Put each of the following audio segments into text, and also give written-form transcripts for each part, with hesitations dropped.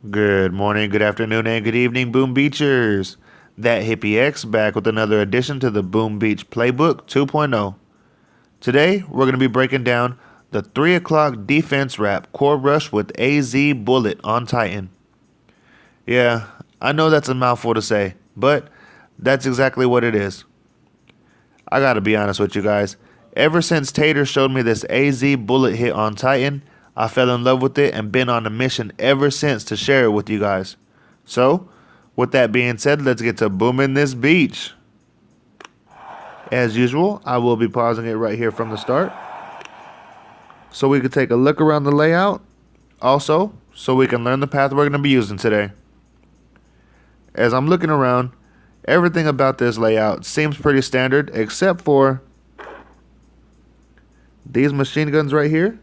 Good morning, good afternoon, and good evening, Boom Beachers. That Hippie X back with another addition to the Boom Beach Playbook 2.0. Today, we're going to be breaking down the 3 o'clock defense wrap core rush with AZ Bullit on Titan. Yeah, I know that's a mouthful to say, but that's exactly what it is. I gotta be honest with you guys. Ever since Tater showed me this AZ Bullit hit on Titan, I fell in love with it and been on a mission ever since to share it with you guys. So, with that being said, let's get to booming this beach. As usual, I will be pausing it right here from the start, so we can take a look around the layout. Also, so we can learn the path we're going to be using today. As I'm looking around, everything about this layout seems pretty standard except for these machine guns right here,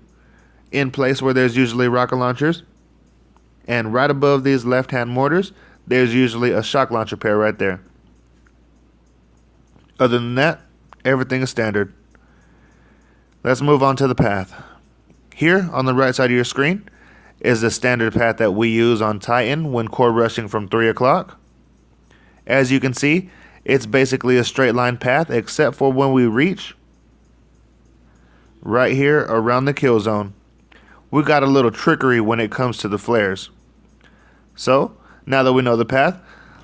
in place where there's usually rocket launchers. And right above these left-hand mortars, there's usually a shock launcher pair right there. Other than that, everything is standard. Let's move on to the path. Here on the right side of your screen is the standard path that we use on Titan when core rushing from 3 o'clock. As you can see, it's basically a straight line path except for when we reach right here around the kill zone. We got a little trickery when it comes to the flares. So, now that we know the path,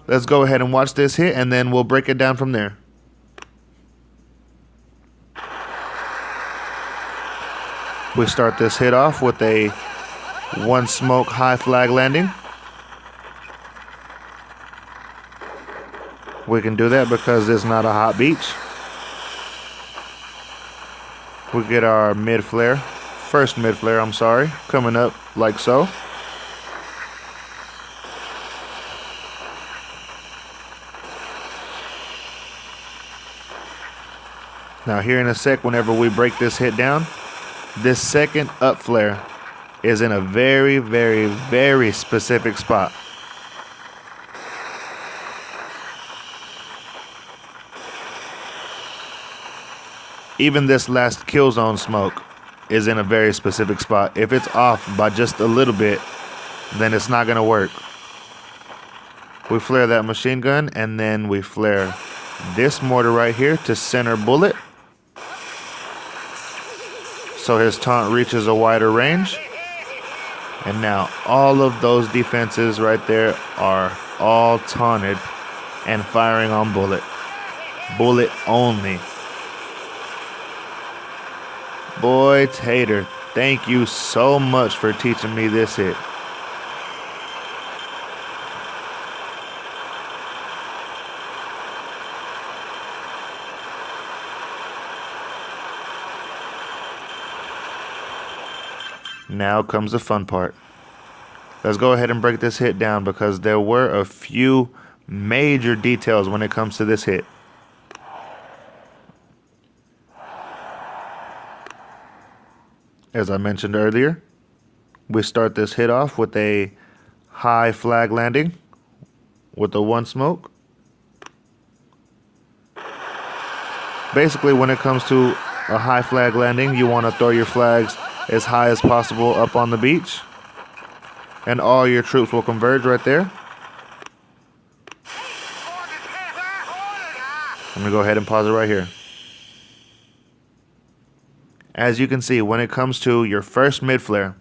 let's go ahead and watch this hit and then we'll break it down from there. We start this hit off with a one smoke high flag landing. We can do that because it's not a hot beach. We get our mid flare, first mid flare, I'm sorry, coming up like so. Now here in a sec, whenever we break this hit down, this second up flare is in a very, very, very specific spot. Even this last kill zone smoke is in a very specific spot. If it's off by just a little bit, then it's not gonna work. We flare that machine gun and then we flare this mortar right here to center Bullit, so his taunt reaches a wider range. And now all of those defenses right there are all taunted and firing on Bullit. Bullit only. Boy, Tater, thank you so much for teaching me this hit. Now comes the fun part. Let's go ahead and break this hit down because there were a few major details when it comes to this hit. As I mentioned earlier, we start this hit off with a high flag landing with a one smoke. Basically, when it comes to a high flag landing, you want to throw your flags as high as possible up on the beach, and all your troops will converge right there. I'm going to go ahead and pause it right here. As you can see, when it comes to your first mid flare,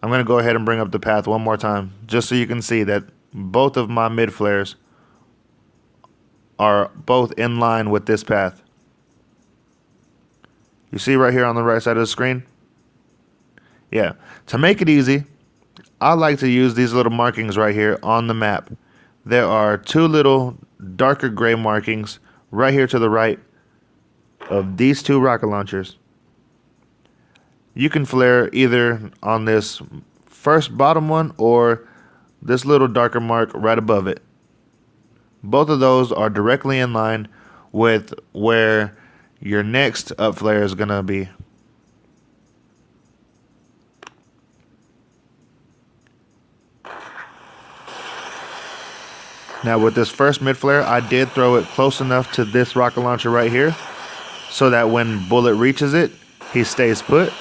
I'm going to go ahead and bring up the path one more time, just so you can see that both of my mid flares are both in line with this path. You see right here on the right side of the screen? Yeah, to make it easy, I like to use these little markings right here on the map. There are two little darker gray markings right here to the right of these two rocket launchers. You can flare either on this first bottom one or this little darker mark right above it. Both of those are directly in line with where your next up flare is going to be. Now with this first mid flare, I did throw it close enough to this rocket launcher right here so that when Bullit reaches it, he stays put.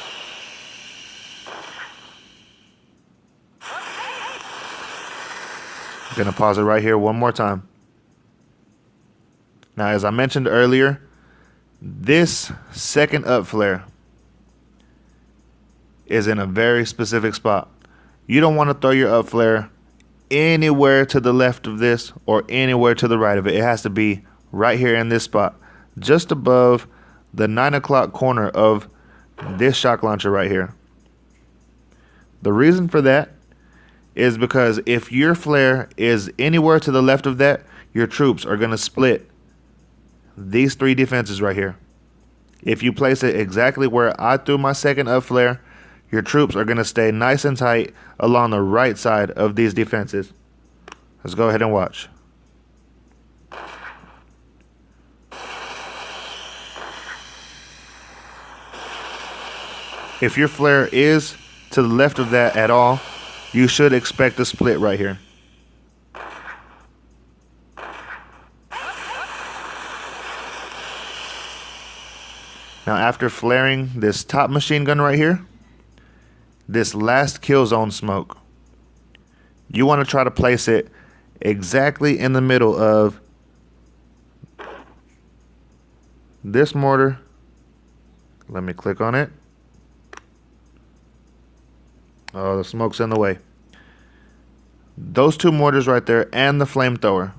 Gonna pause it right here one more time. Now, as I mentioned earlier, this second up flare is in a very specific spot. You don't want to throw your up flare anywhere to the left of this or anywhere to the right of it. It has to be right here in this spot, just above the 9 o'clock corner of this shock launcher right here. The reason for that is because if your flare is anywhere to the left of that, your troops are going to split these three defenses right here. If you place it exactly where I threw my second up flare, your troops are going to stay nice and tight along the right side of these defenses. Let's go ahead and watch. If your flare is to the left of that at all, you should expect a split right here. Now, after flaring this top machine gun right here, this last kill zone smoke, you want to try to place it exactly in the middle of this mortar. Let me click on it. Oh, the smoke's in the way. Those two mortars right there and the flamethrower.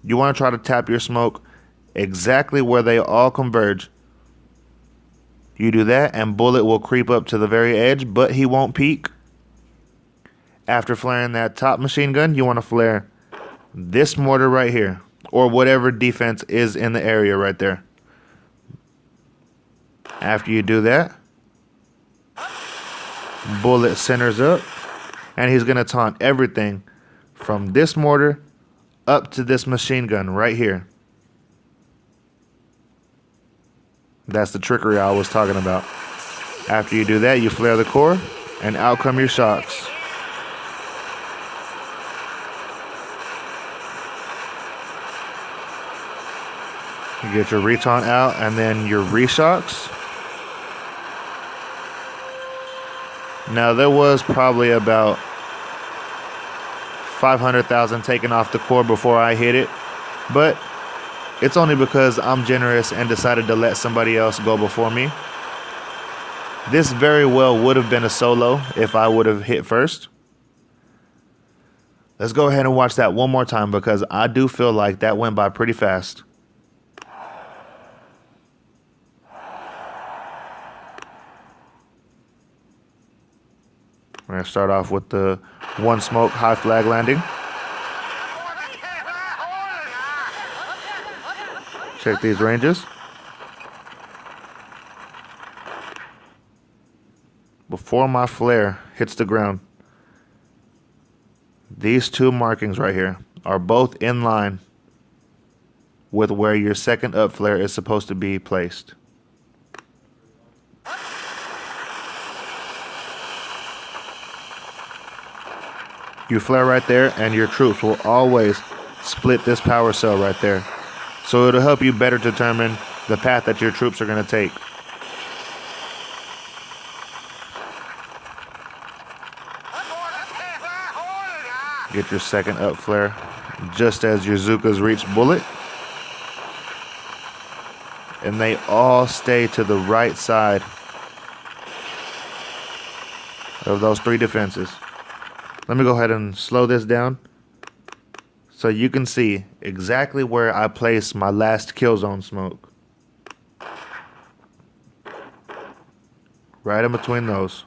You want to try to tap your smoke exactly where they all converge. You do that and Bullit will creep up to the very edge, but he won't peek. After flaring that top machine gun, you want to flare this mortar right here, or whatever defense is in the area right there. After you do that, Bullit centers up, and he's going to taunt everything from this mortar up to this machine gun right here. That's the trickery I was talking about. After you do that, you flare the core, and out come your shocks. You get your retaunt out, and then your reshocks. Now, there was probably about 500,000 taken off the core before I hit it, but it's only because I'm generous and decided to let somebody else go before me. This very well would have been a solo if I would have hit first. Let's go ahead and watch that one more time because I do feel like that went by pretty fast. We're going to start off with the one smoke high flag landing. Check these ranges. Before my flare hits the ground, these two markings right here are both in line with where your second up flare is supposed to be placed. You flare right there and your troops will always split this power cell right there. So it'll help you better determine the path that your troops are going to take. Get your second up flare just as your Zookas reach Bullit. And they all stay to the right side of those three defenses. Let me go ahead and slow this down so you can see exactly where I place my last kill zone smoke. Right in between those.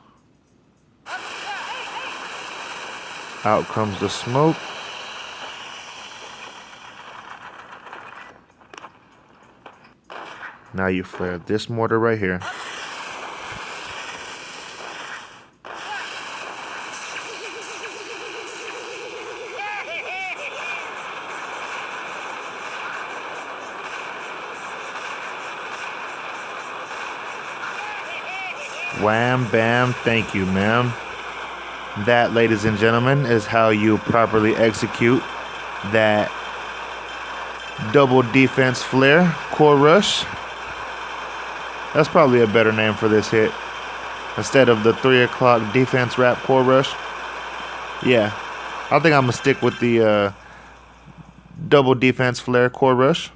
Out comes the smoke. Now you flare this mortar right here. Wham, bam, thank you, ma'am. That, ladies and gentlemen, is how you properly execute that double defense flare core rush. That's probably a better name for this hit. Instead of the 3 o'clock defense wrap core rush. Yeah, I think I'm going to stick with the double defense flare core rush.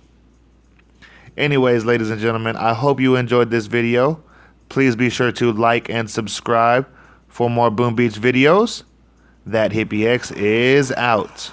Anyways, ladies and gentlemen, I hope you enjoyed this video. Please be sure to like and subscribe for more Boom Beach videos. That Hippie X is out.